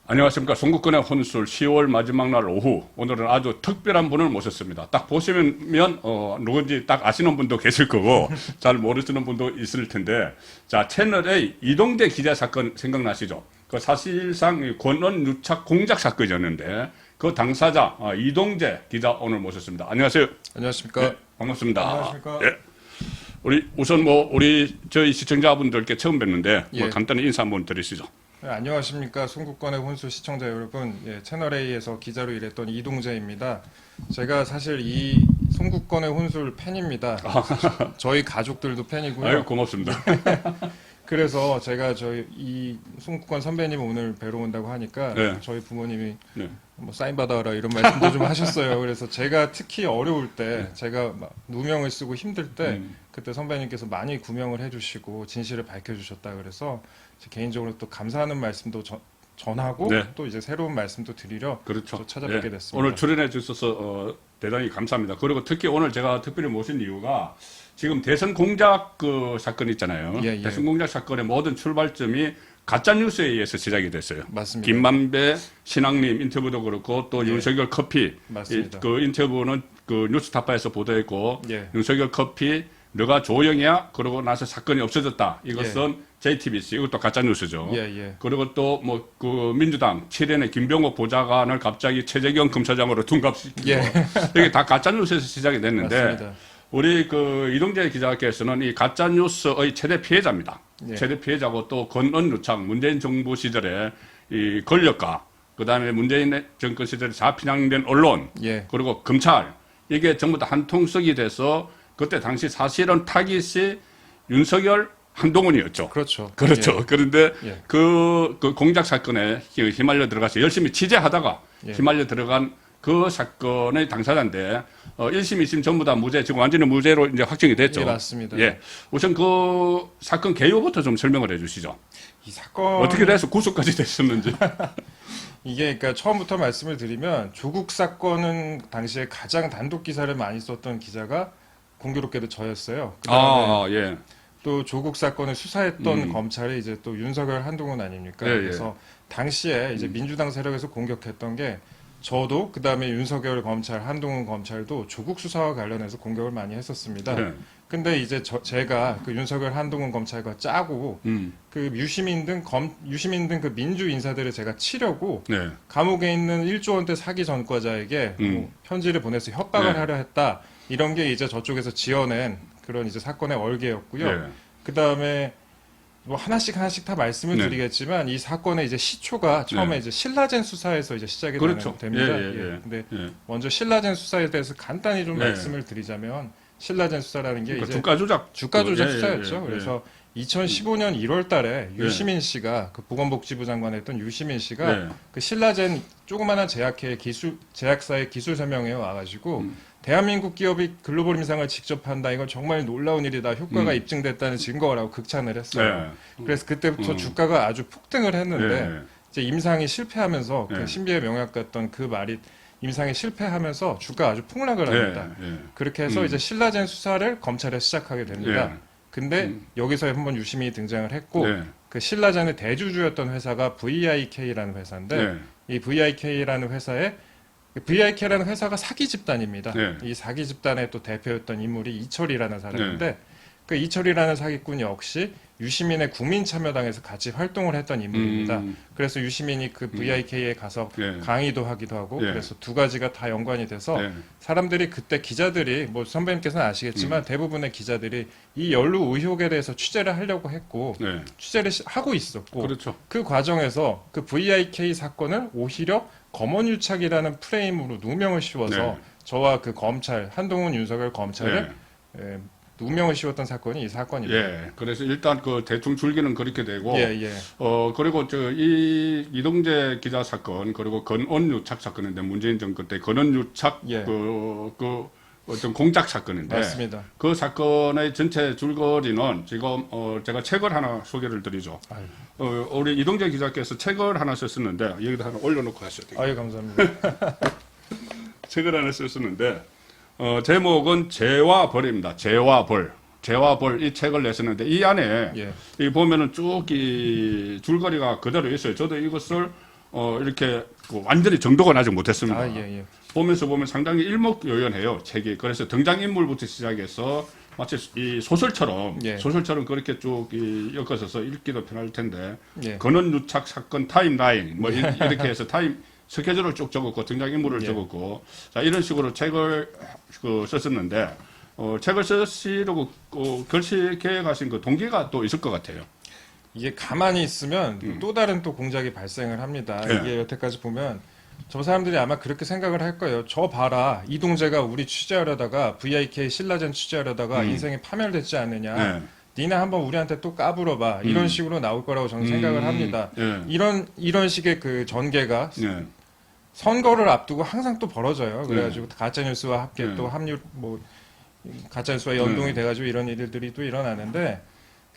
안녕하십니까. 송국근의 혼술 10월 마지막 날 오후. 오늘은 아주 특별한 분을 모셨습니다. 딱 보시면, 누군지 딱 아시는 분도 계실 거고, 잘 모르시는 분도 있을 텐데, 자, 채널A 이동재 기자 사건 생각나시죠? 그 사실상 권원 유착 공작 사건이었는데, 그 당사자, 이동재 기자 오늘 모셨습니다. 안녕하세요. 안녕하십니까. 네, 반갑습니다. 안녕하십니까. 예. 우선 저희 시청자분들께 처음 뵙는데, 예. 간단히 인사 한번 드리시죠. 네, 안녕하십니까. 송국권의 혼수 시청자 여러분. 예, 채널A에서 기자로 일했던 이동재입니다. 제가 사실 이 송국권의 혼술 팬입니다. 저희 가족들도 팬이고요. 아유, 고맙습니다. 그래서 제가 이 송국권 선배님 오늘 뵈러 온다고 하니까 네. 저희 부모님이 네. 뭐 사인 받아라 이런 말씀도 좀 하셨어요. 그래서 제가 특히 어려울 때, 제가 막 누명을 쓰고 힘들 때 그때 선배님께서 많이 구명을 해주시고 진실을 밝혀주셨다. 그래서 개인적으로 또 감사하는 말씀도 전하고 네. 또 이제 새로운 말씀도 드리려 그렇죠. 또 찾아뵙게 예. 됐습니다. 오늘 출연해 주셔서 대단히 감사합니다. 그리고 특히 오늘 제가 특별히 모신 이유가 지금 대선 공작 그 사건 있잖아요. 예, 예. 대선 공작 사건의 모든 출발점이 가짜 뉴스에 의해서 시작이 됐어요. 맞습니다. 김만배 신앙님 인터뷰도 그렇고 또 예. 윤석열 커피 맞습니다. 그 인터뷰는 그 뉴스타파에서 보도했고 예. 윤석열 커피 너가 조영이야? 그러고 나서 사건이 없어졌다. 이것은 JTBC 이것도 가짜 뉴스죠. 예, 예. 그리고 또 뭐 그 민주당 7연의 김병호 보좌관을 갑자기 최재경 검사장으로 둔갑시키고 예. 이게 다 가짜 뉴스에서 시작이 됐는데 맞습니다. 우리 그 이동재 기자께서는 이 가짜 뉴스의 최대 피해자입니다. 예. 최대 피해자고 또 권언 유착 문재인 정부 시절에 이 권력과 그다음에 문재인 정권 시절에 좌편향된 언론 예. 그리고 검찰 이게 전부 다 한통속이 돼서 그때 당시 사실은 타깃이 윤석열 한동훈이었죠. 그렇죠. 그렇죠. 그런데 예. 그 공작 사건에 휘말려 들어가서 열심히 취재하다가 예. 휘말려 들어간 그 사건의 당사자인데 1심, 2심 전부 다 무죄, 지금 완전히 무죄로 이제 확정이 됐죠. 예, 맞습니다. 예. 우선 그 사건 개요부터 좀 설명을 해 주시죠. 이 사건 어떻게 돼서 구속까지 됐었는지. 이게 그러니까 처음부터 말씀을 드리면 조국 사건은 당시에 가장 단독 기사를 많이 썼던 기자가 공교롭게도 저였어요. 그다음에 예. 또 조국 사건을 수사했던 검찰이 이제 또 윤석열 한동훈 아닙니까? 예, 예. 그래서 당시에 이제 민주당 세력에서 공격했던 게 저도 그다음에 윤석열 검찰, 한동훈 검찰도 조국 수사와 관련해서 공격을 많이 했었습니다. 네. 근데 이제 제가 그 윤석열 한동훈 검찰과 짜고 그 유시민 등 그 민주 인사들을 제가 치려고 네. 감옥에 있는 1조 원대 사기 전과자에게 뭐 편지를 보내서 협박을 네. 하려 했다. 이런 게 이제 저쪽에서 지어낸 그런 이제 사건의 얼개였고요. 네. 그 다음에 뭐 하나씩 다 말씀을 네. 드리겠지만 이 사건의 이제 시초가 처음에 네. 이제 신라젠 수사에서 이제 시작이 그렇죠. 됩니다. 예, 예, 예. 근데 예. 먼저 신라젠 수사에 대해서 간단히 좀 네. 말씀을 드리자면 신라젠 수사라는 게 그러니까 이제 주가 조작. 주가 조작 예, 예, 수사였죠. 예. 그래서 2015년 1월 달에 유시민 씨가 그 보건복지부 장관했던 유시민 씨가 네. 그 신라젠 조그마한 제약사의 기술 설명회에 와가지고 대한민국 기업이 글로벌 임상을 직접 한다. 이건 정말 놀라운 일이다. 효과가 입증됐다는 증거라고 극찬을 했어요. 그래서 그때부터 주가가 아주 폭등을 했는데 네. 이제 임상이 실패하면서 네. 그 신비의 명약 같던 그 말이 임상이 실패하면서 주가 아주 폭락을 합니다. 예. 그렇게 해서 이제 신라젠 수사를 검찰에 시작하게 됩니다. 예. 근데 여기서 한번 유시민이 등장을 했고 네. 그 신라젠의 대주주였던 회사가 VIK라는 회사인데 네. 이 VIK라는 회사가 사기 집단입니다. 네. 이 사기 집단의 또 대표였던 인물이 이철이라는 사람인데 그 이철이라는 사기꾼 역시 유시민의 국민참여당에서 같이 활동을 했던 인물입니다. 그래서 유시민이 그 VIK에 가서 네. 강의도 하기도 하고 네. 그래서 두 가지가 다 연관이 돼서 네. 사람들이 그때 기자들이 뭐 선배님께서는 아시겠지만 대부분의 기자들이 이 연루 의혹에 대해서 취재를 하려고 했고 네. 취재를 하고 있었고 그렇죠. 그 과정에서 그 VIK 사건을 오히려 검언유착이라는 프레임으로 누명을 씌워서 네. 저와 그 검찰 한동훈 윤석열 검찰을 누명을 씌웠던 사건이 이 사건입니다. 예. 그래서 일단 그 대충 줄기는 그렇게 되고 예. 그리고 이 이동재 기자 사건 그리고 건원 유착 사건인데 문재인 정권 때 건원 유착 예. 그 어떤 공작 사건인데 맞습니다. 그 사건의 전체 줄거리는 지금 제가 책을 하나 소개를 드리죠. 우리 이동재 기자께서 책을 하나 썼었는데 여기다 하나 올려놓고 하셔야 돼요. 아유 감사합니다. 책을 하나 썼었는데 제목은 죄와 벌입니다. 죄와 벌. 죄와 벌 이 책을 냈었는데 이 안에 예. 이 보면은 쭉 이 줄거리가 그대로 있어요. 저도 이것을 이렇게 완전히 정도가 나지 못했습니다. 아, 예, 예. 보면서 보면 상당히 일목요연해요, 책이. 그래서 등장인물부터 시작해서 마치 이 소설처럼 예. 그렇게 쭉 엮어서 읽기도 편할 텐데 예. 근원유착 사건 타임라인 뭐 이렇게 해서 타임 스케줄을 쭉 적었고 등장인물을 예. 적었고 자 이런 식으로 책을 썼었는데 책을 쓰시려고 글씨 계획하신 그 동기가 또 있을 것 같아요. 이게 가만히 있으면 또 다른 또 공작이 발생을 합니다. 예. 이게 여태까지 보면 저 사람들이 아마 그렇게 생각을 할 거예요. 저 봐라. 이동재가 우리 취재하려다가 VIK 신라젠 취재하려다가 인생이 파멸됐지 않느냐. 네. 니네 한번 우리한테 또 까불어봐. 이런 식으로 나올 거라고 저는 생각을 합니다. 예. 이런 식의 그 전개가 예. 선거를 앞두고 항상 또 벌어져요. 그래가지고 가짜뉴스와 함께 네. 또 합류, 가짜뉴스와 연동이 돼가지고 이런 일들이 또 일어나는데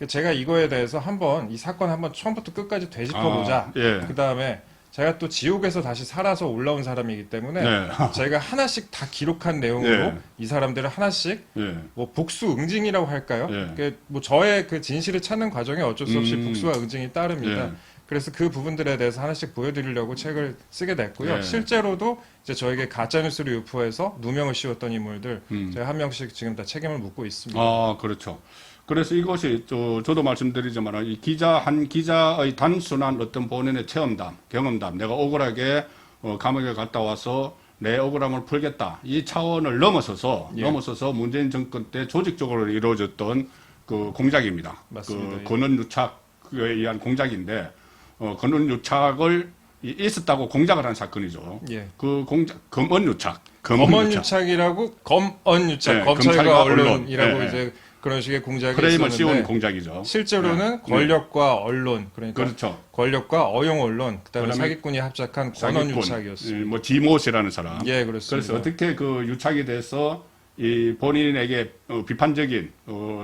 제가 이거에 대해서 한번 이 사건 한번 처음부터 끝까지 되짚어보자. 예. 그 다음에 제가 또 지옥에서 다시 살아서 올라온 사람이기 때문에 네. 제가 하나씩 다 기록한 내용으로 예. 이 사람들을 하나씩 예. 뭐 복수 응징이라고 할까요? 예. 뭐 저의 그 진실을 찾는 과정에 어쩔 수 없이 복수와 응징이 따릅니다. 예. 그래서 그 부분들에 대해서 하나씩 보여드리려고 책을 쓰게 됐고요. 예. 실제로도 이제 저에게 가짜뉴스를 유포해서 누명을 씌웠던 인물들 음. 제가 한 명씩 지금 다 책임을 묻고 있습니다. 아, 그렇죠. 그래서 이것이 저도 말씀드리지만 이 한 기자의 단순한 어떤 본인의 체험담, 경험담, 내가 억울하게 감옥에 갔다 와서 내 억울함을 풀겠다. 이 차원을 넘어서서 예. 문재인 정권 때 조직적으로 이루어졌던 그 공작입니다. 맞습니다. 그 근원유착에 의한 공작인데 근원유착을 있었다고 공작을 한 사건이죠. 예. 그 공작 검언유착. 검언유착이라고 검언유착 네, 검찰과 검찰과 언론이라고 언론. 이제 그런 식의 공작이 프레임을 있었는데 씌운 공작이죠. 실제로는 네. 권력과 언론 그러니까 그렇죠. 권력과 어용 언론 그다음에 그다음에 사기꾼이 합작한 사기꾼, 권언유착이었습니다. 뭐 지모씨라는 사람. 예, 그렇습니다. 그래서 어떻게 그 유착이 돼서 이 본인에게 비판적인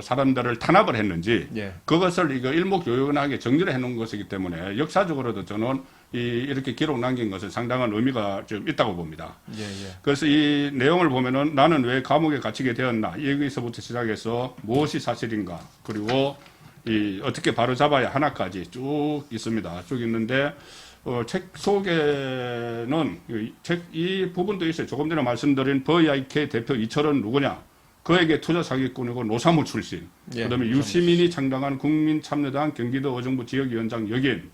사람들을 탄압을 했는지 예. 그것을 이거 일목요연하게 정리를 해놓은 것이기 때문에 역사적으로도 저는 이렇게 기록 남긴 것은 상당한 의미가 좀 있다고 봅니다. 예, 예. 그래서 이 내용을 보면은 나는 왜 감옥에 갇히게 되었나 여기서부터 시작해서 무엇이 사실인가 그리고 어떻게 바로잡아야 하나까지 쭉 있습니다. 쭉 있는데 책 속에는 이 부분도 있어요. 조금 전에 말씀드린 VIK 대표 이철은 누구냐? 그에게 투자 사기꾼이고 노사모 출신. 예, 그다음에 유시민이 창당한 국민참여당 경기도 의정부 지역위원장 역인.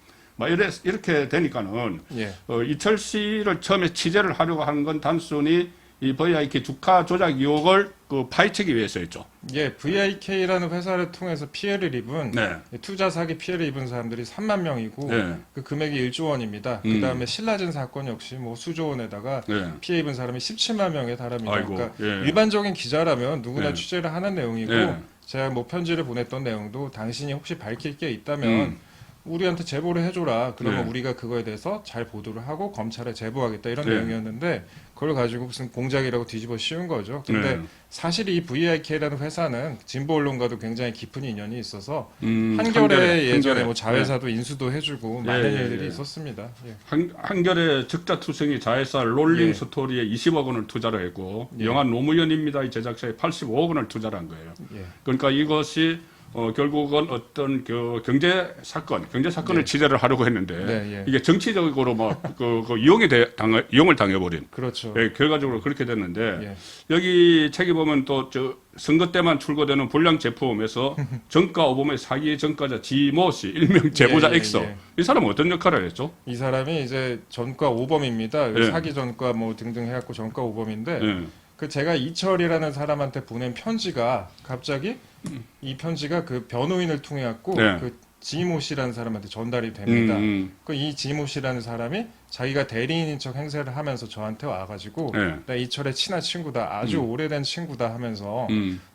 이렇게 되니까는 예. 이철 씨를 처음에 취재를 하려고 하는 건 단순히 이 VIK 주가 조작 의혹을 파헤치기 위해서였죠. 예, VIK라는 회사를 통해서 피해를 입은 네. 투자 사기 피해를 입은 사람들이 3만 명이고 네. 그 금액이 1조 원입니다. 그다음에 신라젠 사건 역시 뭐 수조 원에다가 네. 피해 입은 사람이 17만 명에 달합니다. 아이고, 그러니까 예. 일반적인 기자라면 누구나 네. 취재를 하는 내용이고 네. 제가 뭐 편지를 보냈던 내용도 당신이 혹시 밝힐 게 있다면 우리한테 제보를 해줘라. 그러면 네. 우리가 그거에 대해서 잘 보도를 하고 검찰에 제보하겠다 이런 네. 내용이었는데 그걸 가지고 무슨 공작이라고 뒤집어 씌운 거죠. 근데 네. 사실 이 VIK라는 회사는 진보 언론과도 굉장히 깊은 인연이 있어서 한겨레, 한겨레 예전에 한겨레. 뭐 자회사도 인수도 해주고 예, 많은 예, 일들이 예. 있었습니다. 예. 한겨레 적자투성이 자회사 롤링 예. 스토리에 20억 원을 투자를 했고 예. 영화 노무현입니다의 제작사에 85억 원을 투자를 한 거예요. 예. 그러니까 이것이 결국은 어떤 경제 사건을 예. 취재를 하려고 했는데 네, 예. 이게 정치적으로 이용을 당해버린 그렇죠. 결과적으로 그렇게 됐는데 예. 여기 책에 보면 또 선거 때만 출고되는 불량 제품에서 정가 오범의 사기 전과자 지모 씨 일명 제보자 예, 예, 엑소 예. 이 사람은 어떤 역할을 했죠? 이 사람이 이제 전과 오범입니다. 예. 사기 전과 뭐 등등 해갖고 전과 오범인데 예. 그 제가 이철이라는 사람한테 보낸 편지가 갑자기 이 편지가 그 변호인을 통해 갖고 네. 그 지모 씨라는 사람한테 전달이 됩니다. 그 이 지모 씨라는 사람이 자기가 대리인인 척 행세를 하면서 저한테 와가지고 네. 나 이철의 친한 친구다, 아주 오래된 친구다 하면서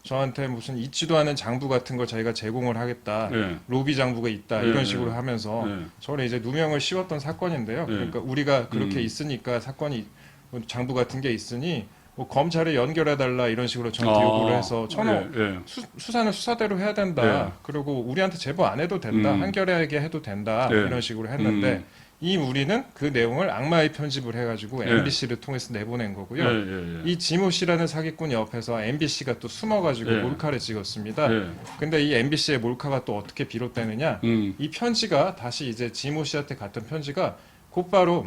저한테 무슨 있지도 않은 장부 같은 걸 자기가 제공을 하겠다, 네. 로비 장부가 있다 네, 이런 네. 식으로 하면서 네. 저를 이제 누명을 씌웠던 사건인데요. 네. 그러니까 우리가 그렇게 있으니까 사건이 뭐 장부 같은 게 있으니 뭐 검찰에 연결해달라 이런 식으로 저한테 요구를 해서 저는 예, 예. 수사는 수사대로 해야 된다. 네. 그리고 우리한테 제보 안 해도 된다. 한겨레에게 해도 된다. 네. 이런 식으로 했는데 이 우리는 그 내용을 악마의 편집을 해가지고 네. MBC를 통해서 내보낸 거고요. 예, 예, 예. 이 지모 씨라는 사기꾼 옆에서 MBC가 또 숨어가지고 네. 몰카를 찍었습니다. 예. 근데 이 MBC의 몰카가 또 어떻게 비롯되느냐? 이 편지가 다시 이제 지모 씨한테 갔던 편지가 곧바로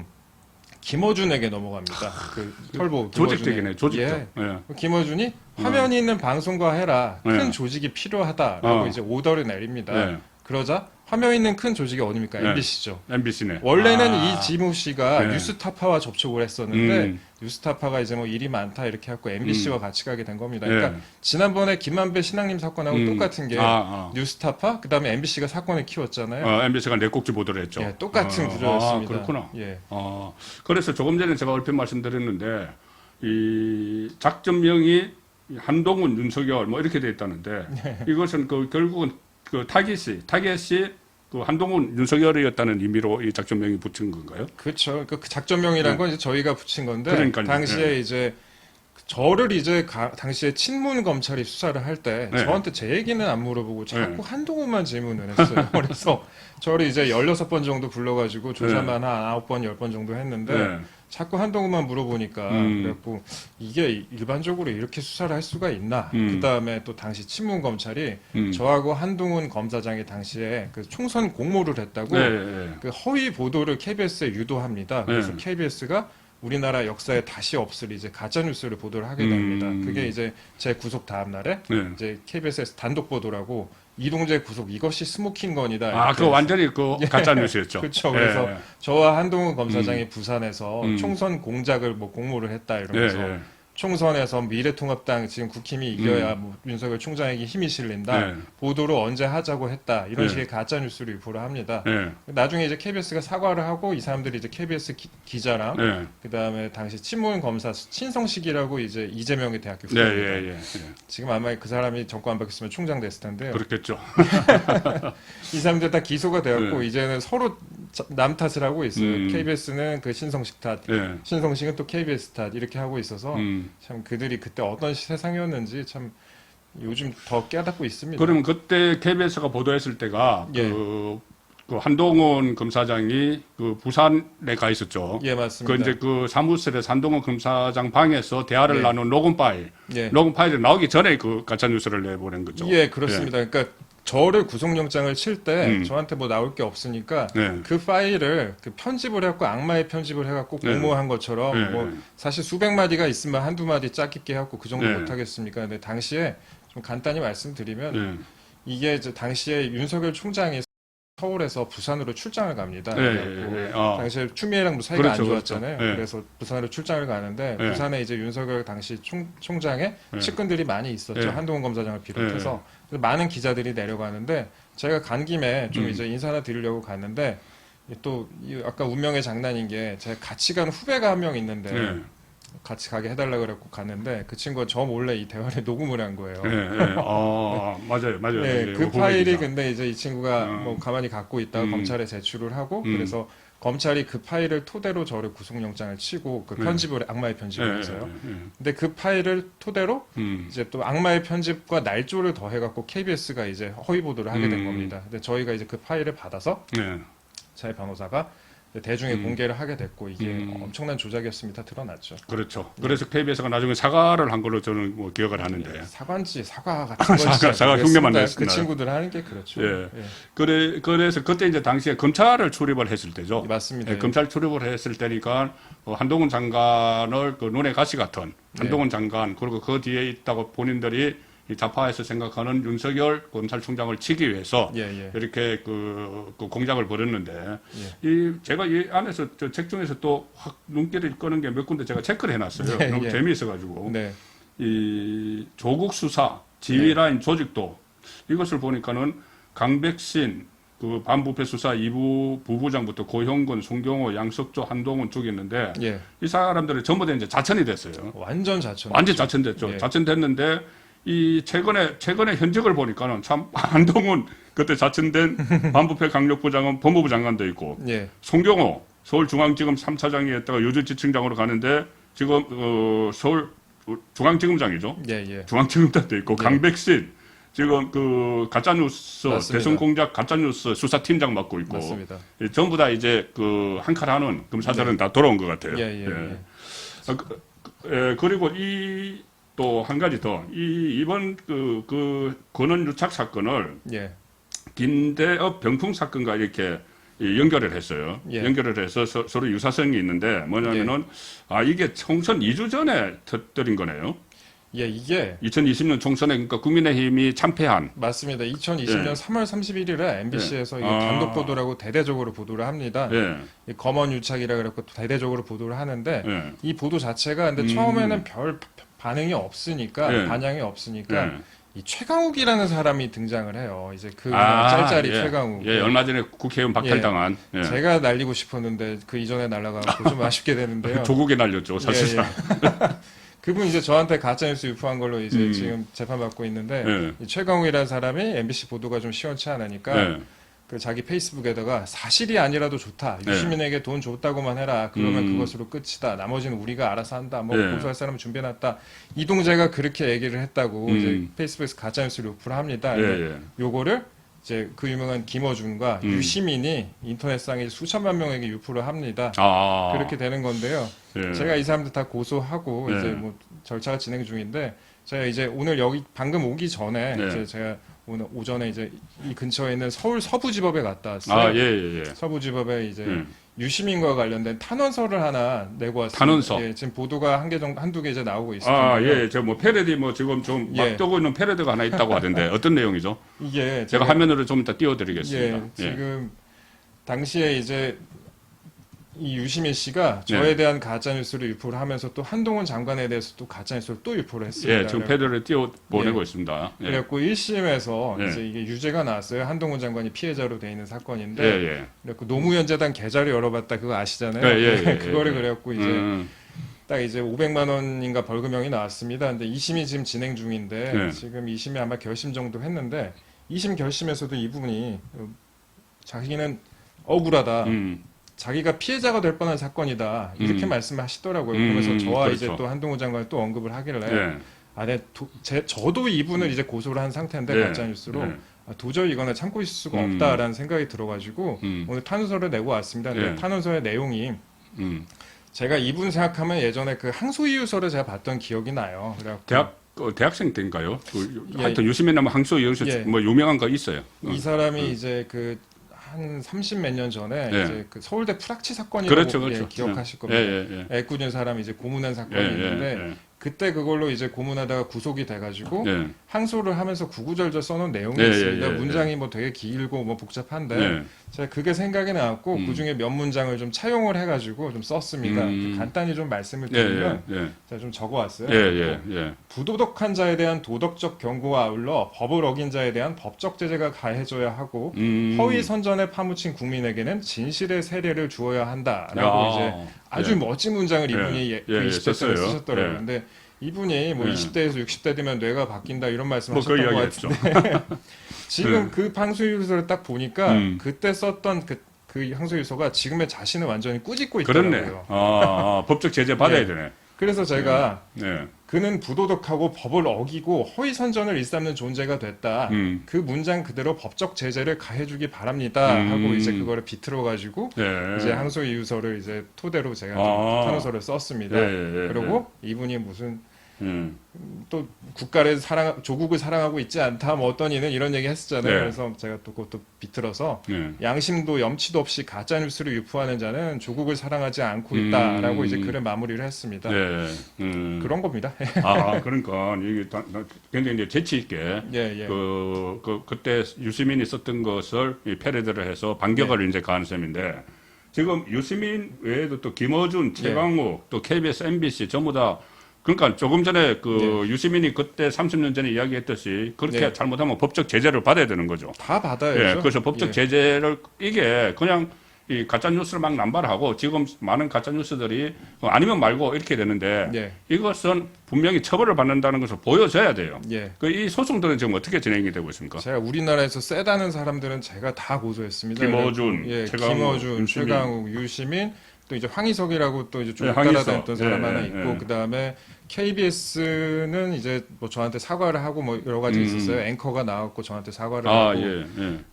김어준에게 넘어갑니다. 그 털보 조직적이네, 조직적. 예. 예. 김어준이 화면이 있는 방송과 해라. 큰 예. 조직이 필요하다라고 이제 오더를 내립니다. 예. 그러자 화면 있는 큰 조직이 어딥니까? 예. MBC죠. MBC네. 원래는 이 지모 씨가 네. 뉴스타파와 접촉을 했었는데 음. 뉴스타파가 이제 뭐 일이 많다 이렇게 해갖고 MBC와 같이 가게 된 겁니다. 예. 그러니까 지난번에 김만배 신앙님 사건하고 똑같은 게 뉴스타파 그다음에 MBC가 사건을 키웠잖아요. MBC가 내꼭지 보도를 했죠. 예, 똑같은 구조였습니다. 그렇구나. 예. 그래서 조금 전에 제가 얼핏 말씀드렸는데 이 작전명이 한동훈, 윤석열 뭐 이렇게 돼 있다는데 이것은 그 결국은 그 타겟이 그 한동훈, 윤석열이었다는 의미로 이 작전명이 붙인 건가요? 그렇죠. 그 작전명이라는 건 이제 저희가 붙인 건데 그러니까요. 당시에 이제 저를 이제 당시에 친문 검찰이 수사를 할 때 네. 저한테 제 얘기는 안 물어보고 자꾸 한동훈만 질문을 했어요. 그래서 저를 이제 16번 정도 불러가지고 조사만 한 9번, 10번 정도 했는데 네. 자꾸 한동훈만 물어보니까 그래갖고 이게 일반적으로 이렇게 수사를 할 수가 있나. 그다음에 또 당시 친문 검찰이 저하고 한동훈 검사장이 당시에 그 총선 공모를 했다고 그 허위 보도를 KBS에 유도합니다. 그래서 KBS가 우리나라 역사에 다시 없을 이제 가짜 뉴스를 보도를 하게 됩니다. 그게 이제 제 구속 다음 날에 이제 KBS에서 단독 보도라고 이동재 구속 이것이 스모킹 건이다. 그 완전히 그 가짜 뉴스였죠. 그렇죠. 그래서 저와 한동훈 검사장이 부산에서 총선 공작을 뭐 공모를 했다 이러면서 총선에서 미래통합당 지금 국힘이 이겨야 뭐 윤석열 총장에게 힘이 실린다. 보도를 언제 하자고 했다. 이런 식의 가짜 뉴스를 유포를 합니다. 나중에 이제 KBS가 사과를 하고 이 사람들이 이제 KBS 기자랑 그다음에 당시 친문 검사 신성식이라고 이제 이재명의 대학교 후배입니다. 지금 아마 그 사람이 정권 안 바뀌었으면 총장 됐을 텐데요. 그렇겠죠. 이 사람들 다 기소가 되었고 이제는 서로 남 탓을 하고 있어요. KBS는 그 신성식 탓, 신성식은 또 KBS 탓 이렇게 하고 있어서 참 그들이 그때 어떤 세상이었는지 참 요즘 더 깨닫고 있습니다. 그러면 그때 KBS가 보도했을 때가 그 한동훈 검사장이 그 부산에 가 있었죠. 예, 맞습니다. 그 이제 그 사무실에 한동훈 검사장 방에서 대화를 나눈 녹음 파일, 녹음 파일이 나오기 전에 그 가짜 뉴스를 내보낸 거죠. 예, 그렇습니다. 그러니까 저를 구속영장을 칠 때 저한테 뭐 나올 게 없으니까 그 파일을 그 편집을 해갖고 악마의 편집을 해갖고 공모한 것처럼 뭐 사실 수백 마디가 있으면 한두 마디 짧게 해갖고 그 정도 못하겠습니까? 근데 당시에 좀 간단히 말씀드리면 이게 이제 당시에 윤석열 총장이 서울에서 부산으로 출장을 갑니다. 당시에 추미애랑 뭐 사이가 안 좋았잖아요. 그래서 부산으로 출장을 가는데 부산에 이제 윤석열 당시 총장의 측근들이 많이 있었죠. 한동훈 검사장을 비롯해서 많은 기자들이 내려가는데 제가 간 김에 좀 이제 인사나 드리려고 갔는데 또 아까 운명의 장난인 게 제가 같이 간 후배가 한 명 있는데 같이 가게 해달라고 그랬고 갔는데 그 친구가 저 몰래 이 대화를 녹음을 한 거예요. 맞아요. 그 파일이 근데 이제 이 친구가 뭐 가만히 갖고 있다가 검찰에 제출을 하고 그래서 검찰이 그 파일을 토대로 저를 구속영장을 치고 그 편집을 악마의 편집을 했어요. 근데 그 파일을 토대로 이제 또 악마의 편집과 날조를 더해갖고 KBS가 이제 허위 보도를 하게 된 겁니다. 근데 저희가 이제 그 파일을 받아서 제 변호사가 대중에 공개를 하게 됐고 이게 엄청난 조작이었습니다. 드러났죠. 그렇죠. 그래서 KBS가 나중에 사과를 한 걸로 저는 뭐 기억을 하는데. 사과인지 사과 같은 건지 사과 흉내만 냈습니다. 그 친구들 하는 게 그렇죠. 그래서 그때 이제 당시에 검찰을 출입을 했을 때죠. 맞습니다. 검찰 출입을 했을 때니까 한동훈 장관을 그 눈에 가시 같은 한동훈 장관 그리고 그 뒤에 있다고 본인들이 이 좌파에서 생각하는 윤석열 검찰총장을 치기 위해서 이렇게 그 공작을 벌였는데 제가 이 안에서 저 책 중에서 또 확 눈길을 끄는 게 몇 군데 제가 체크를 해놨어요. 너무 재미있어가지고 이 조국 수사 지휘라인 조직도 이것을 보니까는 강백신 그 반부패 수사 2부 부부장부터 고형근, 송경호, 양석조, 한동훈 쭉 있는데 이 사람들이 전부 다 이제 자천이 됐어요. 완전 자천. 완전 자천됐죠. 자천됐는데 이 최근에 현직을 보니까는 참 한동훈 그때 자천된 반부패 강력부장은 법무부 장관도 있고 송경호 서울중앙지검 3차장이었다가 요주지청장으로 가는데 지금 서울 중앙지검장이죠. 중앙지검장도 있고 강백신 지금 그 가짜뉴스 대선 공작 가짜뉴스 수사팀장 맡고 있고 전부 다 이제 그 한 칼 하는 검사들은 다 돌아온 것 같아요. 그리고 또 한 가지 더 이번 그 권한 유착 사건을 김대업 병풍 사건과 이렇게 연결을 했어요. 예. 연결을 해서 서로 유사성이 있는데 뭐냐면은 이게 총선 2주 전에 터뜨린 거네요. 예, 이게 2020년 총선에 그러니까 국민의힘이 참패한. 맞습니다. 2020년 3월 31일에 MBC에서 이게 단독 보도라고 대대적으로 보도를 합니다. 예. 이 검언 유착이라 그래갖고 대대적으로 보도를 하는데 예. 이 보도 자체가 근데 처음에는 별 반응이 없으니까 예. 반향이 없으니까 예. 이 최강욱이라는 사람이 등장을 해요. 이제 그 짤짤이 예. 최강욱. 예, 얼마 전에 국회의원 박탈당한. 예. 제가 날리고 싶었는데 그 이전에 날라가고 좀 아쉽게 되는데요. 조국에 날렸죠, 사실상. 그분 이제 저한테 가짜뉴스 유포한 걸로 이제 지금 재판받고 있는데 이 최강욱이라는 사람이 MBC 보도가 좀 시원치 않으니까 예. 그 자기 페이스북에다가 사실이 아니라도 좋다. 유시민에게 돈 줬다고만 해라. 그러면 그것으로 끝이다. 나머지는 우리가 알아서 한다. 뭐 고소할 사람은 준비해놨다. 이동재가 그렇게 얘기를 했다고 이제 페이스북에서 가짜뉴스를 유포를 합니다. 요거를 이제 그 유명한 김어준과 유시민이 인터넷상에 수천만 명에게 유포를 합니다. 그렇게 되는 건데요. 예. 제가 이 사람들 다 고소하고 이제 뭐 절차가 진행 중인데 제가 이제 오늘 여기 방금 오기 전에 이제 제가 오늘 오전에 이제 이 근처에 있는 서울 서부지법에 갔다 왔어요. 예. 서부지법에 이제 유시민과 관련된 탄원서를 하나 내고 왔습니다. 탄원서. 예, 지금 보도가 한두 개 이제 나오고 있습니다. 예. 저 뭐 패러디 뭐 지금 좀 막 뜨고 있는 패러디가 하나 있다고 하던데 어떤 내용이죠? 이게 제가 화면으로 좀 이따 띄워드리겠습니다. 예, 지금 당시에 이제 이 유시민 씨가 저에 대한 가짜 뉴스를 유포를 하면서 또 한동훈 장관에 대해서 또 가짜 뉴스를 또 유포를 했습니다. 예, 지금 패러디를 띄워 보내고 있습니다. 예. 그래갖고 1심에서 이제 이게 유죄가 나왔어요. 한동훈 장관이 피해자로 돼 있는 사건인데, 그래갖고 노무현재단 계좌를 열어봤다 그거 아시잖아요. 그거를 그래갖고 이제 딱 이제 500만 원인가 벌금형이 나왔습니다. 근데 2심이 지금 진행 중인데 지금 2심이 아마 결심 정도 했는데 2심 결심에서도 이분이 자기는 억울하다. 자기가 피해자가 될 뻔한 사건이다 이렇게 말씀하시더라고요. 그러면서 저와 그렇죠. 이제 또 한동훈 장관을 또 언급을 하길래 저도 이분을 이제 고소를 한 상태인데 가짜 뉴스로 도저히 이거는 참고 있을 수가 없다라는 생각이 들어가지고 오늘 탄원서를 내고 왔습니다. 근데 탄원서의 내용이 제가 이분 생각하면 예전에 그 항소이유서를 제가 봤던 기억이 나요. 대학생 때인가요? 하여튼 유시민 하면 항소이유서 뭐 유명한 거 있어요. 이 사람이 이제 그 한 30몇 년 전에 이제 그 서울대 프락치 사건이라고 그렇죠. 기억하실 겁니다. 애꿎은 사람이 이제 고문한 사건이 있는데 그때 그걸로 이제 고문하다가 구속이 돼가지고 항소를 하면서 구구절절 써놓은 내용이 있습니다. 문장이 뭐 되게 길고 뭐 복잡한데 제가 그게 생각이 나왔고 그 중에 몇 문장을 좀 차용을 해가지고 좀 썼습니다. 간단히 좀 말씀을 드리면 제가 좀 적어왔어요. 부도덕한 자에 대한 도덕적 경고와 아울러 법을 어긴 자에 대한 법적 제재가 가해져야 하고 허위 선전에 파묻힌 국민에게는 진실의 세례를 주어야 한다라고 이제 아주 멋진 문장을 이분이 그 20대 때 쓰셨더라고요. 근데 이분이 뭐 20대에서 60대 되면 뇌가 바뀐다 이런 말씀 하셨던 것 같은데 지금 그 항소유서를 딱 보니까 그때 썼던 그 항소유서가 지금의 자신을 완전히 꾸짖고 있더라고요. 그렇네. 법적 제재 받아야 되네. 그래서 제가 그는 부도덕하고 법을 어기고 허위 선전을 일삼는 존재가 됐다. 그 문장 그대로 법적 제재를 가해주기 바랍니다. 하고 이제 그거를 비틀어 가지고 이제 항소이유서를 이제 토대로 제가 탄원서를 썼습니다. 그리고 이분이 무슨 또 조국을 사랑하고 있지 않다. 뭐 어떤 이는 이런 얘기 했었잖아요. 그래서 제가 또 그것도 비틀어서 양심도 염치도 없이 가짜 뉴스를 유포하는 자는 조국을 사랑하지 않고 있다라고 이제 글을 마무리를 했습니다. 그런 겁니다. 그러니까 이게 굉장히 이제 재치 있게 그때 유시민이 썼던 것을 패러디를 해서 반격을 이제 가한 셈인데 지금 유시민 외에도 또 김어준, 최강욱, 또 KBS, MBC 전부 다 그러니까 조금 전에 유시민이 그때 30년 전에 이야기했듯이 그렇게 잘못하면 법적 제재를 받아야 되는 거죠. 다 받아야죠. 그래서 법적 제재를 이게 그냥 이 가짜 뉴스를 막 남발하고 지금 많은 가짜 뉴스들이 아니면 말고 이렇게 되는데 이것은 분명히 처벌을 받는다는 것을 보여줘야 돼요. 이 소송들은 지금 어떻게 진행이 되고 있습니까? 제가 우리나라에서 세다는 사람들은 제가 다 고소했습니다. 김어준, 최강욱, 유시민 또 이제 황희석이라고 또 이제 좀 따라다녔던 사람 하나 있고 그 다음에 KBS는 이제 뭐 저한테 사과를 하고 뭐 여러 가지 있었어요. 앵커가 나왔고 저한테 사과를 하고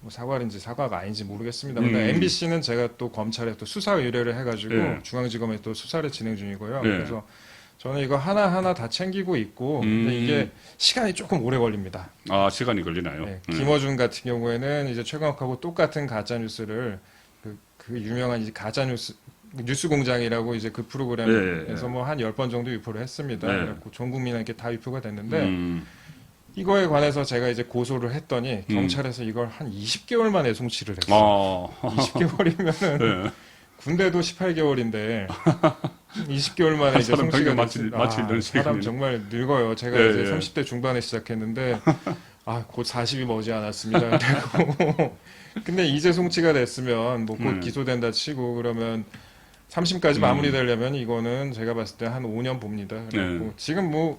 뭐 사과인지 사과가 아닌지 모르겠습니다. MBC는 제가 또 검찰에 또 수사 의뢰를 해가지고 중앙지검에 또 수사를 진행 중이고요. 그래서 저는 이거 하나하나 다 챙기고 있고 근데 이게 시간이 조금 오래 걸립니다. 시간이 걸리나요? 김어준 같은 경우에는 이제 최강욱하고 똑같은 가짜 뉴스를 그 유명한 이제 가짜 뉴스 공장이라고 이제 그 프로그램에서 뭐 한 10번 정도 유포를 했습니다. 그래갖고 전 국민에게 다 유포가 됐는데 이거에 관해서 제가 이제 고소를 했더니 경찰에서 이걸 한 20개월 만에 송치를 했어요. 20개월이면은 군대도 18개월인데 20개월 만에 이제 송치가 됐습니다. 사람 정말 늙어요. 제가 이제 30대 중반에 시작했는데 곧 40이 머지 않았습니다. 그리고 근데 이제 송치가 됐으면 뭐 곧 기소된다 치고 그러면 3심까지 마무리되려면 이거는 제가 봤을 때 한 5년 봅니다. 그리고 지금 뭐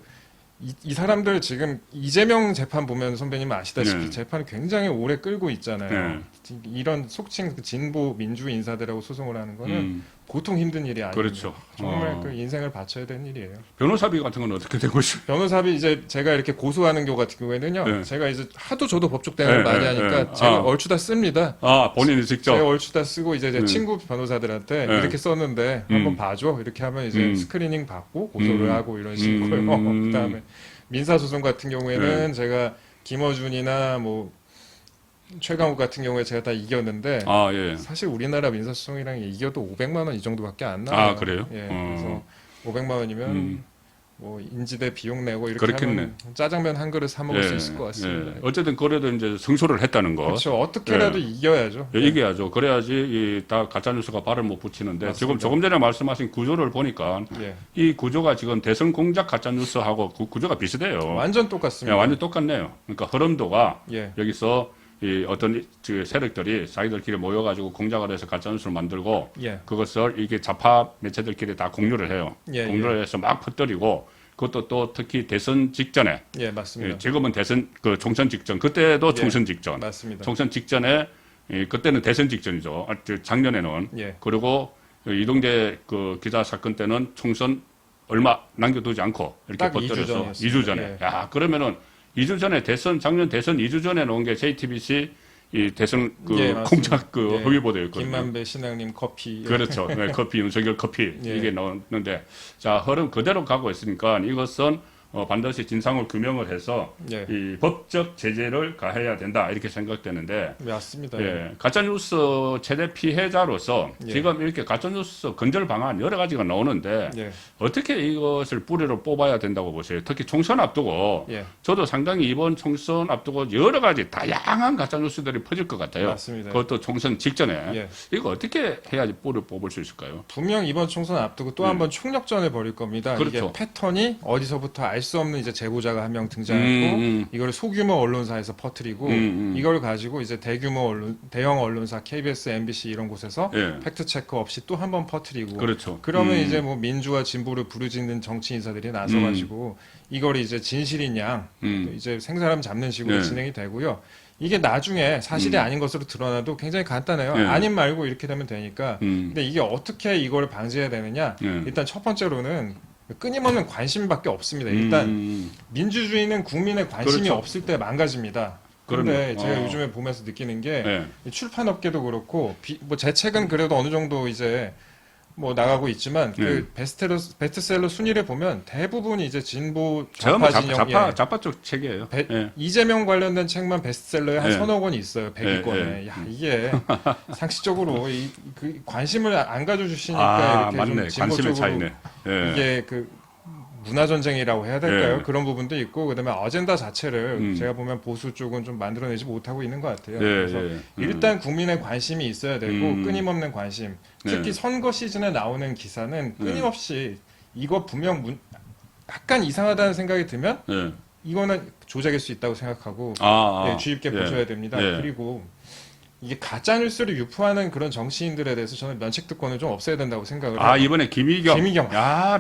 이 사람들 지금 이재명 재판 보면 선배님 아시다시피 재판 굉장히 오래 끌고 있잖아요. 이런 속칭 그 진보 민주 인사들하고 소송을 하는 거는 보통 힘든 일이 아니에요. 그렇죠. 정말 그 인생을 바쳐야 되는 일이에요. 변호사비 같은 건 어떻게 되고 있어요? 변호사비 이제 제가 이렇게 고소하는 경우 같은 경우에는요. 제가 이제 하도 저도 법적 대응을 많이 하니까 제가 얼추 다 씁니다. 본인이 직접? 제가 얼추 다 쓰고 이제 제 친구 변호사들한테 이렇게 썼는데 한번 봐줘. 이렇게 하면 이제 스크리닝 받고 고소를 하고 이런 식으로요. 그다음에 민사소송 같은 경우에는 제가 김어준이나 뭐 최강욱 같은 경우에 제가 다 이겼는데 사실 우리나라 민사소송이랑 이겨도 500만 원 이 정도밖에 안 나와요. 그래요? 그래서 500만 원이면 뭐 인지대 비용 내고 이렇게 그렇겠네. 하면 짜장면 한 그릇 사 먹을 수 있을 것 같습니다. 어쨌든 그래도 이제 승소를 했다는 거. 그렇죠. 어떻게라도 이겨야죠. 이겨야죠. 그래야지 다 가짜 뉴스가 발을 못 붙이는데 맞습니다. 지금 조금 전에 말씀하신 구조를 보니까 이 구조가 지금 대선 공작 가짜 뉴스하고 구조가 비슷해요. 완전 똑같습니다. 완전 똑같네요. 그러니까 흐름도가 예. 여기서 이 어떤 세력들이 자기들끼리 모여가지고 공작을 해서 가짜 뉴스를 만들고 그것을 이게 좌파 매체들끼리 다 공유를 해요. 공유를 해서 막 퍼뜨리고 그것도 또 특히 대선 직전에 맞습니다. 지금은 대선 그 총선 직전 그때도 총선 직전 맞습니다. 총선 직전에 그때는 대선 직전이죠. 작년에는 그리고 이동재 그 기자 사건 때는 총선 얼마 남겨두지 않고 이렇게 퍼뜨려서 2주 전에. 야 그러면은 2주 전에 작년 대선 2주 전에 나온 게 JTBC 이 대선 그 공작 그 허위 보도였거든요. 김만배 신앙님 커피. 그렇죠. 커피 윤석열 커피 이게 나왔는데 자 흐름 그대로 가고 있으니까 이것은 반드시 진상을 규명을 해서 이 법적 제재를 가해야 된다 이렇게 생각되는데 맞습니다. 가짜뉴스 최대 피해자로서 지금 이렇게 가짜뉴스 근절 방안 여러 가지가 나오는데 어떻게 이것을 뿌리로 뽑아야 된다고 보세요? 특히 총선 앞두고 저도 상당히 이번 총선 앞두고 여러 가지 다양한 가짜뉴스들이 퍼질 것 같아요. 맞습니다. 그것도 총선 직전에 이거 어떻게 해야지 뿌리를 뽑을 수 있을까요? 분명 이번 총선 앞두고 또 한 번 총력전을 벌일 겁니다. 그렇죠. 이게 패턴이 어디서부터 알 수 없는 이제 제보자가 한 명 등장하고 이걸 소규모 언론사에서 퍼뜨리고 이걸 가지고 이제 대형 언론사 KBS, MBC 이런 곳에서 팩트 체크 없이 또 한 번 퍼뜨리고 그렇죠. 그러면 이제 뭐 민주와 진보를 부르짖는 정치 인사들이 나서 가지고 이걸 이제 진실인 양 이제 생사람 잡는 식으로 진행이 되고요. 이게 나중에 사실이 아닌 것으로 드러나도 굉장히 간단해요. 아님 말고 이렇게 되면 되니까. 근데 이게 어떻게 이걸 방지해야 되느냐? 일단 첫 번째로는 끊임없는 관심밖에 없습니다. 일단 민주주의는 국민의 관심이 없을 때 망가집니다. 그런데 제가 요즘에 보면서 느끼는 게 출판업계도 그렇고 뭐 제 책은 그래도 어느 정도 이제 뭐 나가고 있지만 그 베스트셀러 순위를 보면 대부분 이제 진보 좌파 진영 좌파 쪽 책이에요. 이재명 관련된 책만 베스트셀러에 한 서너 권이 있어요. 100위권에. 야 이게 상식적으로 그 관심을 안 가져주시니까 이렇게 좀 진보 쪽으로 이게 그 문화전쟁이라고 해야 될까요? 그런 부분도 있고 그다음에 어젠다 자체를 제가 보면 보수 쪽은 좀 만들어내지 못하고 있는 것 같아요. 그래서 일단 국민의 관심이 있어야 되고 끊임없는 관심. 특히 선거 시즌에 나오는 기사는 끊임없이 이거 분명 약간 이상하다는 생각이 들면 이거는 조작일 수 있다고 생각하고 주의 깊게 보셔야 됩니다. 그리고 이게 가짜 뉴스를 유포하는 그런 정치인들에 대해서 저는 면책 특권을 좀 없애야 된다고 생각을 해요. 이번에 김의겸.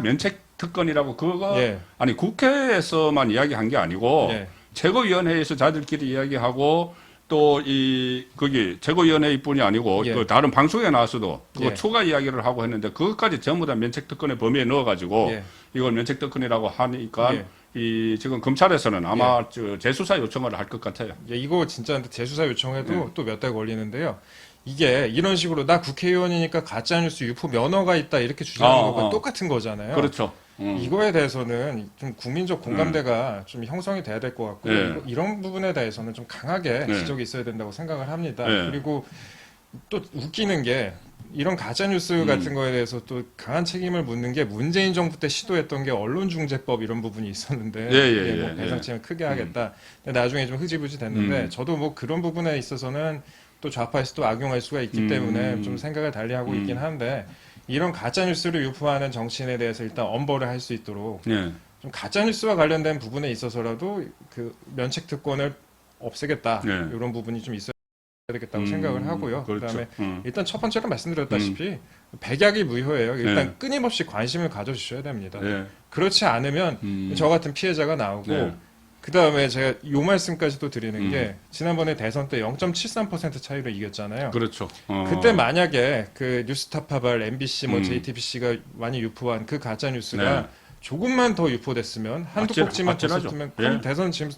면책 특권이라고 그거 아니 국회에서만 이야기한 게 아니고 최고위원회에서 자들끼리 이야기하고 또 거기 최고위원회뿐이 아니고 그 다른 방송에 나와서도 그거 추가 이야기를 하고 했는데 그것까지 전부 다 면책 특권의 범위에 넣어가지고 이걸 면책 특권이라고 하니까 지금 검찰에서는 아마 재수사 요청을 할 것 같아요. 이거 진짜 재수사 요청해도 또 몇 달 걸리는데요. 이게 이런 식으로 나 국회의원이니까 가짜뉴스 유포 면허가 있다 이렇게 주장하는 것과 똑같은 거잖아요. 그렇죠. 이거에 대해서는 좀 국민적 공감대가 좀 형성이 돼야 될 것 같고 이런 부분에 대해서는 좀 강하게 지적이 있어야 된다고 생각을 합니다. 그리고 또 웃기는 게 이런 가짜 뉴스 같은 거에 대해서 또 강한 책임을 묻는 게 문재인 정부 때 시도했던 게 언론중재법 이런 부분이 있었는데 뭐 배상치면 크게 하겠다. 근데 나중에 좀 흐지부지 됐는데 저도 뭐 그런 부분에 있어서는 또 좌파에서 또 악용할 수가 있기 때문에 좀 생각을 달리하고 있긴 한데 이런 가짜 뉴스를 유포하는 정치인에 대해서 일단 엄벌을 할 수 있도록 예. 좀 가짜 뉴스와 관련된 부분에 있어서라도 그 면책 특권을 없애겠다 네. 이런 부분이 좀 있어야 되겠다고 생각을 하고요. 그렇죠. 그다음에 일단 첫 번째로 말씀드렸다시피 백약이 무효예요. 일단 네. 끊임없이 관심을 가져주셔야 됩니다. 예. 그렇지 않으면 저 같은 피해자가 나오고 네. 그다음에 제가 요 말씀까지도 드리는 게 지난번에 대선 때 0.73% 차이로 이겼잖아요. 그렇죠. 그때 만약에 그 뉴스타파발, MBC, 뭐 음. JTBC가 많이 유포한 그 가짜 뉴스가 네. 조금만 더 유포됐으면 한두 꼭지만 아찔하죠. 더 썼으면 그럼 예. 대선 지금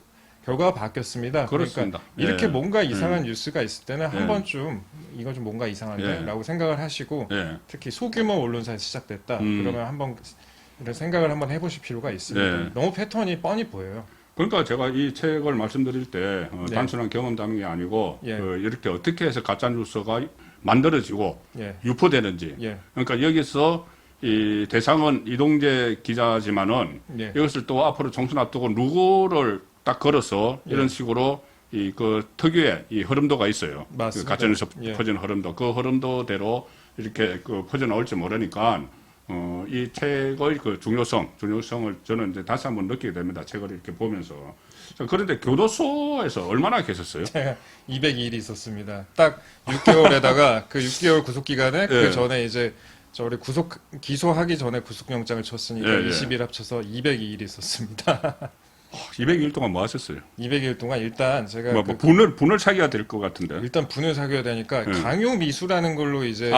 결과가 바뀌었습니다. 그렇습니다. 그러니까 이렇게 예. 뭔가 이상한 뉴스가 있을 때는 한 예. 번쯤 이거 좀 뭔가 이상한데라고 생각을 하시고 예. 특히 소규모 언론사에서 시작됐다. 그러면 한번 이런 생각을 한번 해보실 필요가 있습니다. 네. 너무 패턴이 뻔히 보여요. 그러니까 제가 이 책을 말씀드릴 때 네. 단순한 경험 담은 게 아니고 예. 이렇게 어떻게 해서 가짜 뉴스가 만들어지고 예. 유포되는지. 예. 그러니까 여기서 이 대상은 이동재 기자지만은 예. 이것을 또 앞으로 총선 앞두고 누구를 딱 걸어서 이런 예. 식으로 이 그 특유의 이 흐름도가 있어요. 맞습니다. 그 가짜뉴스 예. 퍼지는 흐름도 그 흐름도대로 이렇게 그 퍼져 나올지 모르니까 이 책의 그 중요성을 저는 이제 다시 한번 느끼게 됩니다. 책을 이렇게 보면서. 자, 그런데 교도소에서 얼마나 계셨어요? 제가 202일이 있었습니다. 딱 6개월에다가 그 6개월 구속 기간에 그 예. 전에 이제 저를 기소하기 전에 구속영장을 쳤으니까 예, 예. 20일 합쳐서 202일이 있었습니다. 200일 동안 뭐 하셨어요? 200일 동안 일단 제가 뭐 분을 차기가 될 것 같은데. 일단 분을 사귀어야 되니까 예. 강요 미수라는 걸로 이제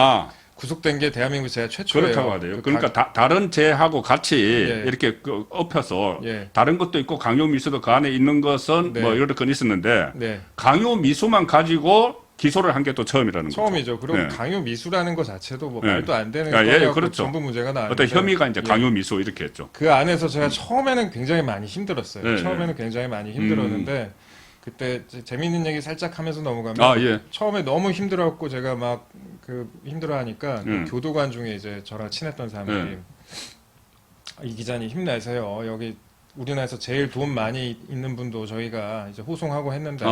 구속된 게 대한민국 제가 최초예요. 그렇다고 하대요. 그러니까 다른 죄하고 같이 예. 이렇게 그 엎혀서 예. 다른 것도 있고 강요 미수도 그 안에 있는 것은 네. 뭐 여러 건 있었는데 네. 강요 미수만 가지고 기소를 한 게 또 처음이라는 거죠. 처음이죠. 그럼 예. 강요 미수라는 것 자체도 뭐 예. 말도 안 되는 아, 예, 거라고 그렇죠. 전부 문제가 나왔는데 어떤 혐의가 이제 예. 강요 미수 이렇게 했죠. 그 안에서 제가 처음에는 굉장히 많이 힘들었어요. 네, 처음에는 굉장히 많이 힘들었는데 그때 이제 재미있는 얘기 살짝 하면서 넘어가면 아, 예. 처음에 너무 힘들었고 제가 막 그 힘들어하니까 그 예. 교도관 중에 이제 저랑 친했던 사람들이 예. 이 기자님 힘내세요. 여기 우리나라에서 제일 돈 많이 있는 분도 저희가 이제 호송하고 했는데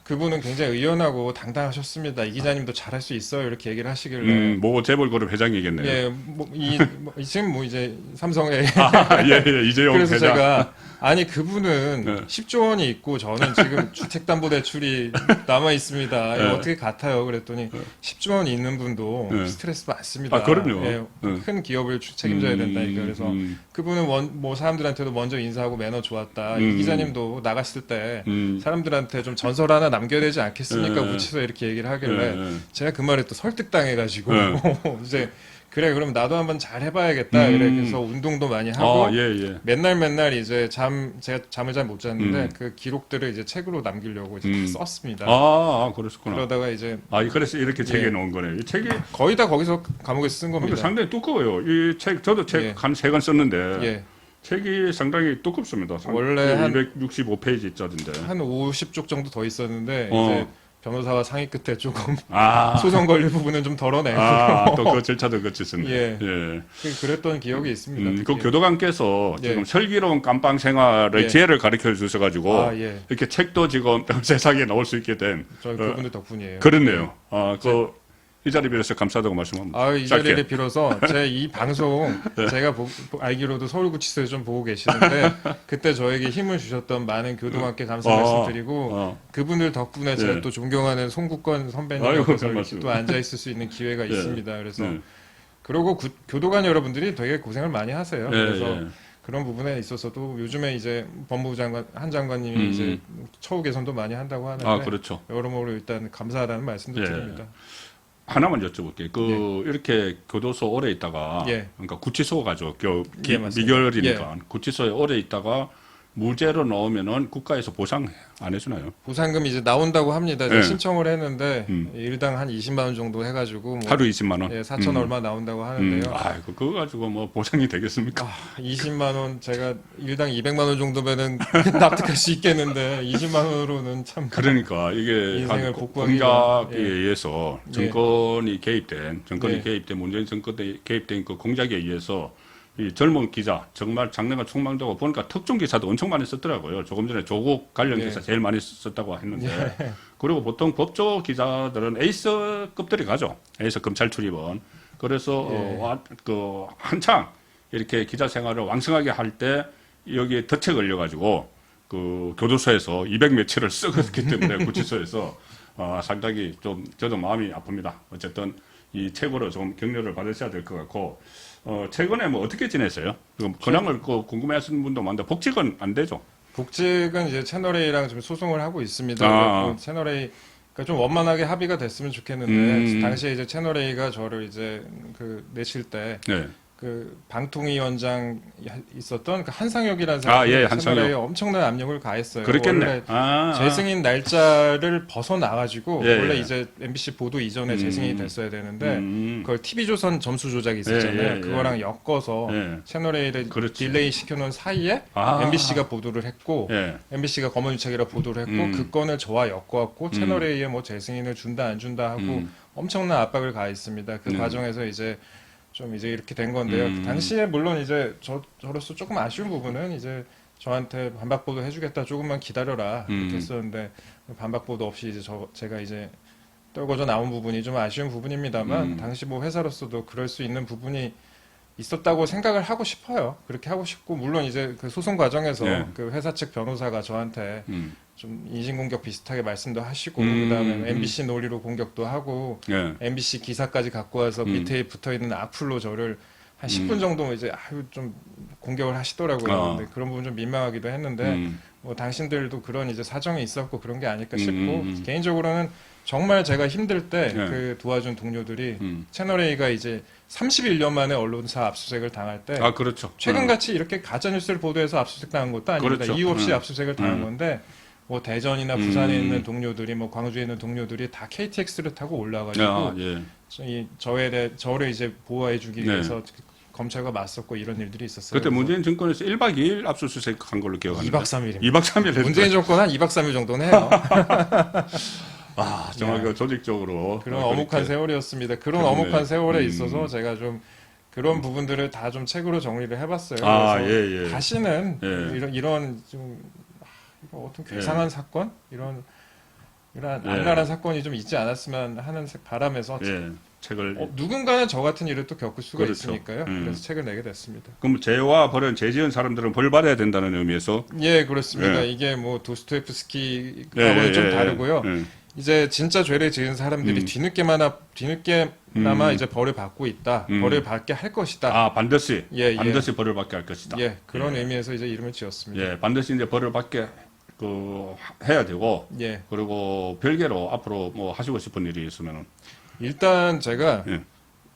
그분은 굉장히 의연하고 당당하셨습니다. 이 기자님도 잘할 수 있어요. 이렇게 얘기를 하시길래 뭐 재벌그룹 회장이겠네요. 예, 지금 뭐 이제 삼성에 예, 이재용 그래서 회장. 제가 아니 그분은 네. 10조 원이 있고 저는 지금 주택담보대출이 남아 있습니다. 이거 네. 어떻게 같아요? 그랬더니 10조 원이 있는 분도 네. 스트레스 많습니다. 아, 그럼요. 예, 네. 큰 기업을 책임져야 된다니까. 그래서 그분은 뭐 사람들한테도 먼저 인사하고 매너 좋았다. 이 기자님도 나갔을 때 사람들한테 좀 전설 하나 남겨야 되지 않겠습니까? 네. 묻혀서 이렇게 얘기를 하길래 네. 제가 그 말에 또 설득당해가지고 네. 이제 그래 그럼 나도 한번 잘 해봐야겠다. 그래서 운동도 많이 하고 예. 맨날 이제 제가 잠을 잘 못 잤는데 그 기록들을 이제 책으로 남기려고 이제 다 썼습니다. 그러셨구나. 그러다가 이제 그래서 이렇게 책에 놓은 거네요. 이 책이 거의 다 거기서 감옥에서 쓴 겁니다. 상당히 두꺼워요. 이 책, 저도 책 예. 한 3권 썼는데, 예, 책이 상당히 두껍습니다. 원래 한 265페이지짜리인데. 한 50쪽 정도 더 있었는데 어. 이제 변호사와 상의 끝에 조금 아, 소송 걸릴 부분은 좀 덜어내고 또 그 절차도 거쳤었네. 예. 예. 그랬던 기억이 있습니다. 그 특히. 교도관께서 예. 지금 슬기로운 감방 생활의 예. 지혜를 가르쳐 주셔가지고, 예. 이렇게 책도 지금 세상에 나올 수 있게 된, 저 그분들 덕분이에요. 그렇네요. 이 자리 빌어서 감사하다고 말씀합니다. 이 짧게. 자리를 빌어서 제 이 방송 제가 알기로도 서울구치소에 좀 보고 계시는데 그때 저에게 힘을 주셨던 많은 교도관께 감사 말씀드리고 그분들 덕분에 제가 또 존경하는 송국건 선배님 아이고, 옆에서 별 이렇게 말씀. 또 앉아 있을 수 있는 기회가 예. 있습니다. 그래서 네. 그러고 교도관 여러분들이 되게 고생을 많이 하세요. 예, 그래서 예. 그런 부분에 있어서도 요즘에 이제 법무부 장관 한 장관님이 이제 처우 개선도 많이 한다고 하는데 그렇죠. 여러모로 일단 감사하다는 말씀도 예. 드립니다. 하나만 여쭤볼게요. 이렇게 교도소 오래 있다가, 예. 그러니까 구치소 가죠. 예, 맞습니다. 미결이니까. 구치소에 오래 있다가, 무죄로 나오면은 국가에서 보상 안 해주나요? 보상금 이제 나온다고 합니다. 제가 네. 신청을 했는데 음. 일당 한 20만 원 정도 해가지고 뭐 하루 20만 원. 4천 얼마 나온다고 하는데요. 아이고 그거 가지고 뭐 보상이 되겠습니까? 20만 원 제가 일당 200만 원 정도면은 납득할 수 있겠는데 20만 원으로는 참 그러니까 이게 인생을 한 복구하기가, 공작에 예. 의해서 예. 정권이 네. 개입된 문재인 정권에 개입된 그 공작에 의해서 이 젊은 기자 정말 장래가 촉망되고 보니까 특종 기사도 엄청 많이 썼더라고요. 조금 전에 조국 관련 예. 기사 제일 많이 썼다고 했는데 그리고 보통 법조 기자들은 에이스급들이 가죠. 에이스 검찰 출입원. 그래서 그 한창 이렇게 기자 생활을 왕성하게 할 때 여기에 덫에 걸려가지고 그 교도소에서 200몇치를 썩었기 때문에 구치소에서 상당히 좀 저도 마음이 아픕니다. 어쨌든 이 책으로 좀 격려를 받으셔야 될 것 같고 최근에 뭐 어떻게 지냈어요? 근황을 궁금해하시는 분도 많은데 복직은 안 되죠? 복직은 이제 채널A랑 좀 소송을 하고 있습니다. 아. 채널A 그러니까 좀 원만하게 합의가 됐으면 좋겠는데 음. 당시에 이제 채널A가 저를 이제 내칠 때 네. 그 방통위원장 있었던 그 한상혁이라는 사람이 예, 한상혁. 채널A에 엄청난 압력을 가했어요. 그렇겠네. 원래 재승인 날짜를 벗어나가지고 예, 원래 예. 이제 MBC 보도 이전에 재승인이 됐어야 되는데 음. 그걸 TV조선 점수 조작이 있었잖아요. 예, 예, 예. 그거랑 엮어서 예. 채널A를 그렇지. 딜레이 시켜놓은 사이에 아. MBC가 보도를 했고 예. MBC가 검언유착이라 보도를 했고 그 건을 저와 엮어갖고 채널A에 뭐 재승인을 준다 안 준다 하고 엄청난 압박을 가했습니다. 그 네. 과정에서 이제 좀 이제 이렇게 된 건데요. 당시에 물론 이제 저로서 조금 아쉬운 부분은 이제 저한테 반박보도 해주겠다, 조금만 기다려라 이렇게 했었는데 반박보도 없이 이제 제가 이제 떨궈져 나온 부분이 좀 아쉬운 부분입니다만 당시 뭐 회사로서도 그럴 수 있는 부분이 있었다고 생각을 하고 싶어요. 그렇게 하고 싶고 물론 이제 그 소송 과정에서 네. 그 회사 측 변호사가 저한테 음. 좀 인신공격 비슷하게 말씀도 하시고 그다음에 MBC 논리로 공격도 하고 예. MBC 기사까지 갖고 와서 밑에 붙어 있는 악플로 저를 한 10분 정도 이제 좀 공격을 하시더라고요. 근데 그런 부분 좀 민망하기도 했는데 뭐 당신들도 그런 이제 사정이 있었고 그런 게 아닐까 싶고 개인적으로는 정말 제가 힘들 때 그 도와준 동료들이 채널A가 이제 31년 만에 언론사 압수수색을 당할 때 아 그렇죠. 최근같이 이렇게 가짜뉴스를 보도해서 압수수색 당한 것도 아닙니다. 그렇죠. 이유 없이 압수수색을 당한 건데 뭐 대전이나 부산에 있는 동료들이 뭐 광주에 있는 동료들이 다 KTX를 타고 올라와가지고 예. 저를 이제 보호해주기 네. 위해서 검찰과 맞섰고 이런 일들이 있었어요. 그때 문재인 정권에서 1박 2일 압수수색 한 걸로 기억하는데. 2박 3일입니다. 2박 3일 했죠. 문재인 정권 한 2박 3일 정도는 해요. 정말 그 조직적으로 그런 그렇게. 어묵한 세월이었습니다. 그런 그러네. 어묵한 세월에 있어서 제가 좀 그런 부분들을 다 좀 책으로 정리를 해봤어요. 아, 그래서 예. 다시는 예. 이런 좀 이거 어떤 괴상한 사건 이런 예. 악랄한 사건이 좀 있지 않았으면 하는 바람에서 예. 책을 누군가는 저 같은 일을 또 겪을 수가 그렇죠. 있으니까요. 그래서 책을 내게 됐습니다. 그럼 죄와 벌은 죄지은 사람들은 벌 받아야 된다는 의미에서 예, 그렇습니다. 예. 이게 뭐 도스토옙스키하고는 좀 다르고요. 이제 진짜 죄를 지은 사람들이 뒤늦게나마 이제 벌을 받고 있다. 벌을 받게 할 것이다. 아 반드시 예. 반드시 벌을 받게 할 것이다. 예, 그런 의미에서 이제 이름을 지었습니다. 예, 반드시 이제 벌을 받게 해야 되고 예. 그리고 별개로 앞으로 뭐 하시고 싶은 일이 있으면은 일단 제가 예.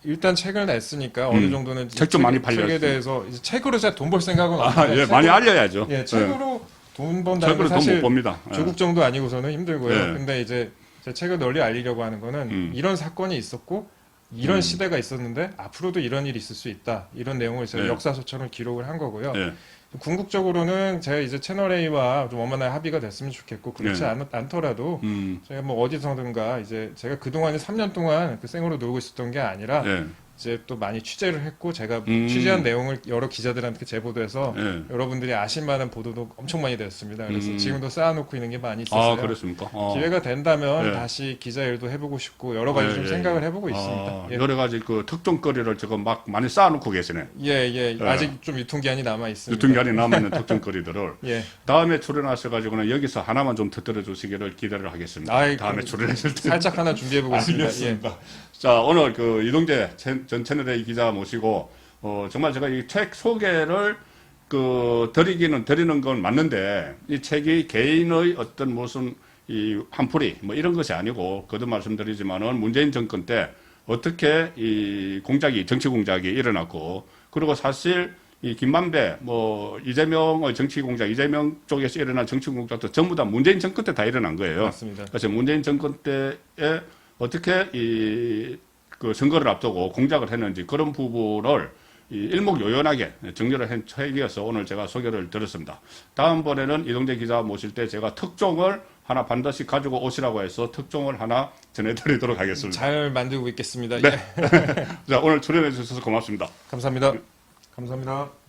일단 책을 냈으니까 어느 정도는 이제 책좀 많이 팔렸어요. 책에 대해서 이제 책으로 제가 돈 벌 생각은 아, 없는데 예, 많이 알려야죠. 예, 책으로 돈 번다는 책으로 게 돈 못 사실 법니다. 예. 조국 정도 아니고서는 힘들고요. 예. 근데 이제 제 책을 널리 알리려고 하는 거는 이런 사건이 있었고 이런 시대가 있었는데 앞으로도 이런 일이 있을 수 있다. 이런 내용을 제가 예. 역사서처럼 기록을 한 거고요. 예. 궁극적으로는 제가 이제 채널A와 좀 원만한 합의가 됐으면 좋겠고 그렇지 예. 않더라도 제가 뭐 어디서든가 이제 제가 그동안에 3년 동안 그 생으로 놀고 있었던 게 아니라 예. 이제 또 많이 취재를 했고 제가 취재한 내용을 여러 기자들한테 제보돼서 예. 여러분들이 아실 만한 보도도 엄청 많이 됐습니다. 그래서 지금도 쌓아놓고 있는 게 많이 있어서요. 아, 그렇습니까? 기회가 된다면 예. 다시 기자 일도 해보고 싶고 여러 가지 좀 예, 생각을 예. 해보고 있습니다. 예. 여러 가지 그 특종거리를 지금 막 많이 쌓아놓고 계시네. 예. 아직 좀 유통기한이 남아 있습니다. 유통기한이 남아있는 특종거리들을 예. 다음에 출연하셔가지고는 여기서 하나만 좀 터뜨려 주시기를 기대를 하겠습니다. 아이, 다음에 출연하실 때. 살짝 하나 준비해보고 있습니다. 예. 알겠습니다. 자, 오늘 그 이동재 전 채널A 기자 모시고, 정말 제가 이 책 소개를 드리는 건 맞는데, 이 책이 개인의 어떤 무슨 이 한풀이 뭐 이런 것이 아니고, 거듭 말씀드리지만은 문재인 정권 때 어떻게 이 정치 공작이 일어났고, 그리고 사실 이 김만배, 뭐 이재명의 정치 공작, 이재명 쪽에서 일어난 정치 공작도 전부 다 문재인 정권 때 다 일어난 거예요. 맞습니다. 그래서 문재인 정권 때에 어떻게 그 선거를 앞두고 공작을 했는지 그런 부분을 일목요연하게 정리를 한 책이어서 오늘 제가 소개를 드렸습니다. 다음번에는 이동재 기자 모실 때 제가 특종을 하나 반드시 가지고 오시라고 해서 특종을 하나 전해드리도록 하겠습니다. 잘 만들고 있겠습니다. 네. 예. 자, 오늘 출연해 주셔서 고맙습니다. 감사합니다. 감사합니다.